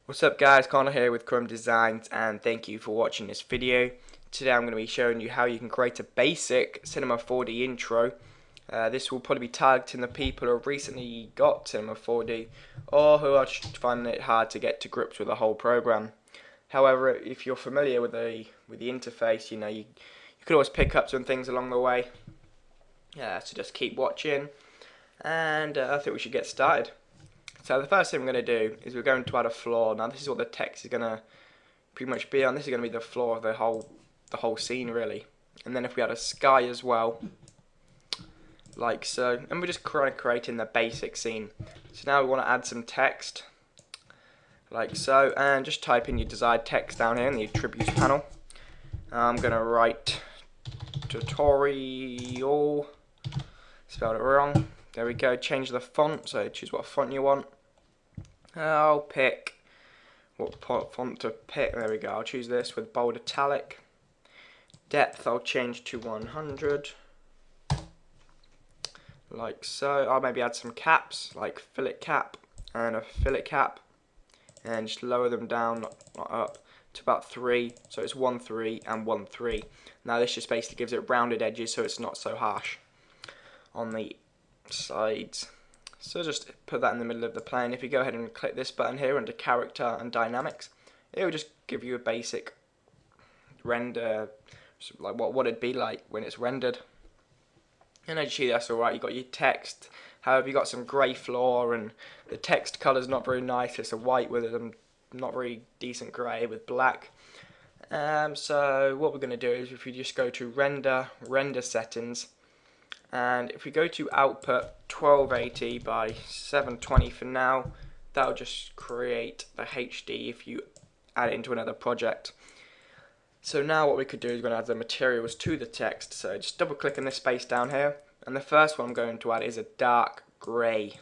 What's up guys, Connor here with Chrome Designs and thank you for watching this video. Today I'm going to be showing you how you can create a basic Cinema 4D intro. This will probably be targeting the people who have recently got Cinema 4D or who are just finding it hard to get to grips with the whole program. However, if you're familiar with the interface, you could always pick up some things along the way. So just keep watching and I think we should get started. So the first thing we're going to do is we're going to add a floor. Now this is what the text is going to pretty much be on. This is going to be the floor of the whole scene really. And then if we add a sky as well, like so, and we're just creating the basic scene. So now we want to add some text, like so, and just type in your desired text down here in the attributes panel. I'm going to write tutorial, spelled it wrong. There we go, change the font, so choose what font you want. I'll pick what font to pick, there we go, I'll choose this with bold italic. Depth I'll change to 100, like so. I'll maybe add some caps, like fillet cap and a fillet cap, and just lower them down, not up, to about 3, so it's 1, 3 and 1, 3. Now this just basically gives it rounded edges so it's not so harsh on the sides. So just put that in the middle of the plane. If you go ahead and click this button here under character and dynamics, it will just give you a basic render, like what it'd be like when it's rendered. And as you see, that's alright. You got your text. However, you got some grey floor and the text colour's not very nice. It's a white with a not very decent grey with black. So what we're going to do is if we just go to render settings, and if we go to output 1280 by 720 for now, that'll just create the HD if you add it into another project. So now what we could do is we're going to add the materials to the text. So just double click on this space down here, and the first one I'm going to add is a dark grey.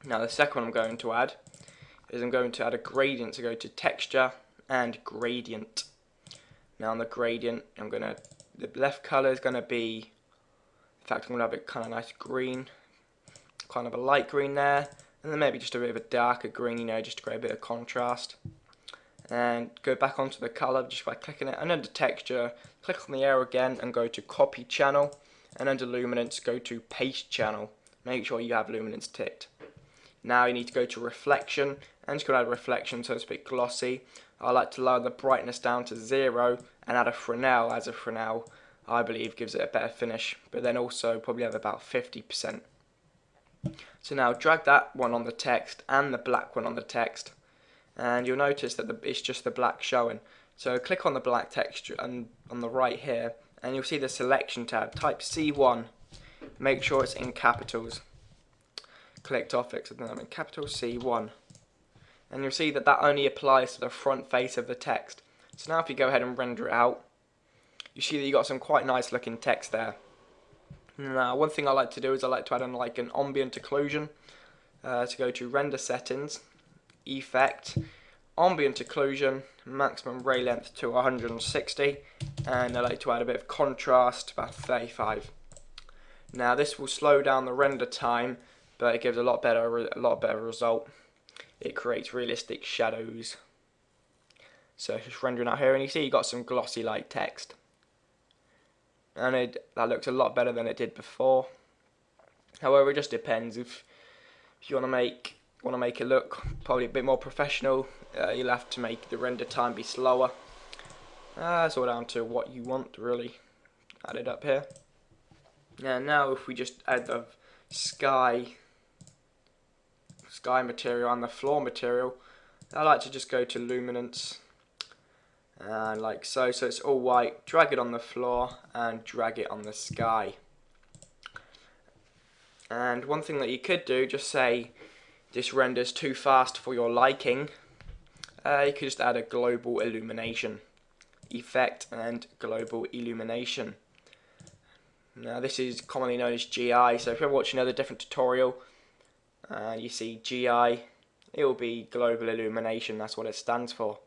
Now the second one I'm going to add is I'm going to add a gradient. So go to texture and gradient. Now on the gradient, the left colour is going to be, in fact, I'm going to have it kind of nice green, kind of a light green there, and then maybe just a bit of a darker green, just to create a bit of contrast. And go back onto the colour just by clicking it, and under texture, click on the arrow again and go to copy channel, and under luminance, go to paste channel. Make sure you have luminance ticked. Now you need to go to reflection, and just go to add reflection so it's a bit glossy. I like to lower the brightness down to 0 and add a Fresnel, as a Fresnel I believe gives it a better finish, but then also probably have about 50%. So now drag that one on the text and the black one on the text, and you'll notice that it's just the black showing. So click on the black texture and on the right here, and you'll see the selection tab. Type C1, make sure it's in capitals. Clicked off it, so then I'm in capital C1, and you'll see that that only applies to the front face of the text. So now if you go ahead and render it out, you see that you got some quite nice looking text there. Now one thing I like to do is I like to add in like an ambient occlusion. To go to render settings, effect, ambient occlusion, maximum ray length to 160, and I like to add a bit of contrast, about 35. Now this will slow down the render time, but it gives a lot better result. It creates realistic shadows. So just rendering out here, and you see you got some glossy like text. And that looks a lot better than it did before. However, it just depends. If you want to make it look probably a bit more professional, you'll have to make the render time be slower. It's all down to what you want, really. Add it up here. And now if we just add the sky material and the floor material, I like to just go to luminance. And like so it's all white, drag it on the floor and drag it on the sky. And one thing that you could do, just say this renders too fast for your liking, you could just add a global illumination, effect and global illumination. Now this is commonly known as GI, so if you're watching another different tutorial and you see GI, it will be global illumination, that's what it stands for.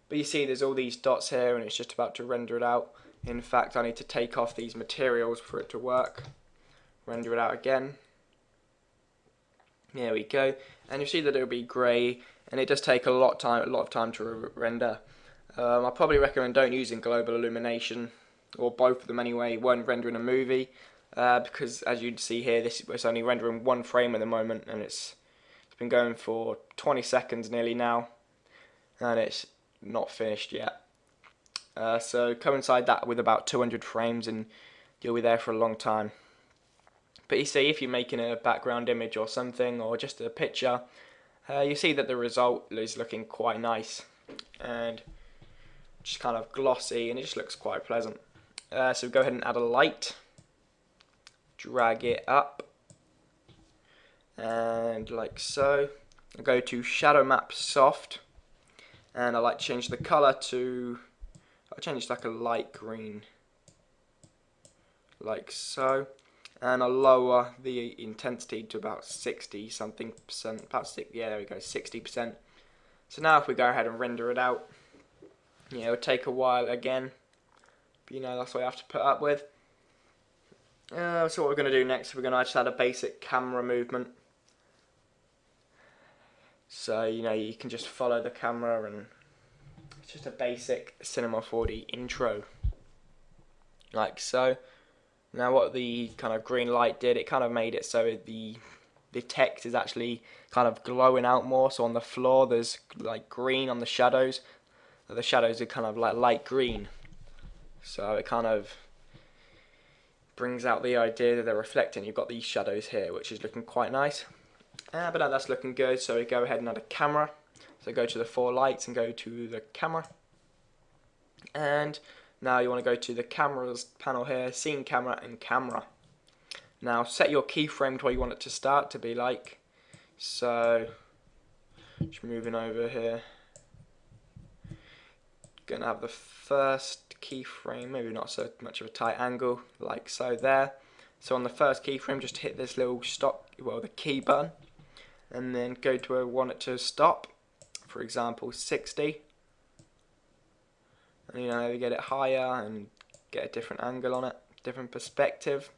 But you see there's all these dots here and it's just about to render it out. In fact, I need to take off these materials for it to work. Render it out again. There we go. And you see that it'll be grey and it does take a lot of time to render. I probably recommend don't using global illumination, or both of them anyway, when rendering a movie, because as you see here, it's only rendering one frame at the moment, and it's been going for 20 seconds nearly now, and it's not finished yet. So coincide that with about 200 frames and you'll be there for a long time. But you see, if you're making a background image or something, or just a picture, you see that the result is looking quite nice and just kind of glossy, and it just looks quite pleasant. So go ahead and add a light, drag it up, and like so. I'll go to Shadow Map Soft, and I like to change the color to, I'll change it to like a light green, like so, and I'll lower the intensity to about 60 something percent, about 60, yeah, there we go, 60%. So now if we go ahead and render it out, yeah, it'll take a while again, but you know, that's what you have to put up with. So what we're going to do next, we're going to just add a basic camera movement. So you know, you can just follow the camera, and it's just a basic Cinema 4D intro, like so. Now what the kind of green light did, it kind of made it so the text is actually kind of glowing out more. So on the floor there's like green on the shadows. The shadows are kind of like light green. So it kind of brings out the idea that they're reflecting. You've got these shadows here, which is looking quite nice. But now that's looking good, so we go ahead and add a camera. So go to the 4 lights and go to the camera. And now you want to go to the cameras panel here, scene camera and camera. Now set your keyframe to where you want it to start to be like. So just moving over here. Gonna have the first keyframe, maybe not so much of a tight angle, like so there. So on the first keyframe, just hit this little stop, well, the key button, and then go to where we want it to stop. For example, 60. And you know, get it higher and get a different angle on it, different perspective.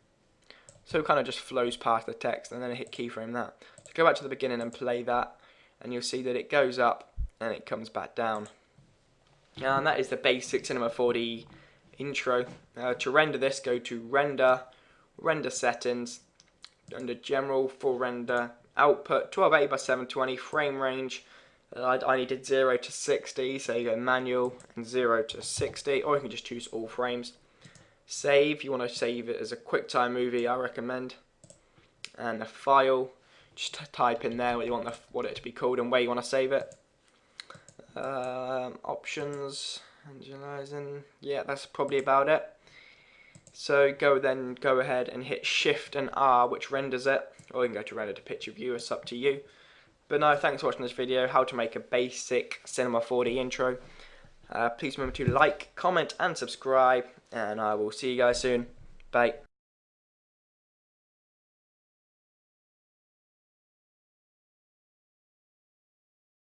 So it kind of just flows past the text, and then I hit keyframe that. So go back to the beginning and play that, and you'll see that it goes up and it comes back down. And that is the basic Cinema 4D intro. To render this, go to Render, Render Settings, under General, Full Render, Output, 1280 by 720, Frame Range. I needed 0 to 60, so you go Manual and 0 to 60, or you can just choose all frames. Save, you want to save it as a QuickTime movie, I recommend. And a file, just type in there what you want it to be called and where you want to save it. Options, angelizing, yeah, that's probably about it. So go ahead and hit Shift and R, which renders it, or you can go to Render to Picture View, it's up to you. But no, thanks for watching this video, how to make a basic Cinema 4D intro. Please remember to like, comment and subscribe, and I will see you guys soon. Bye.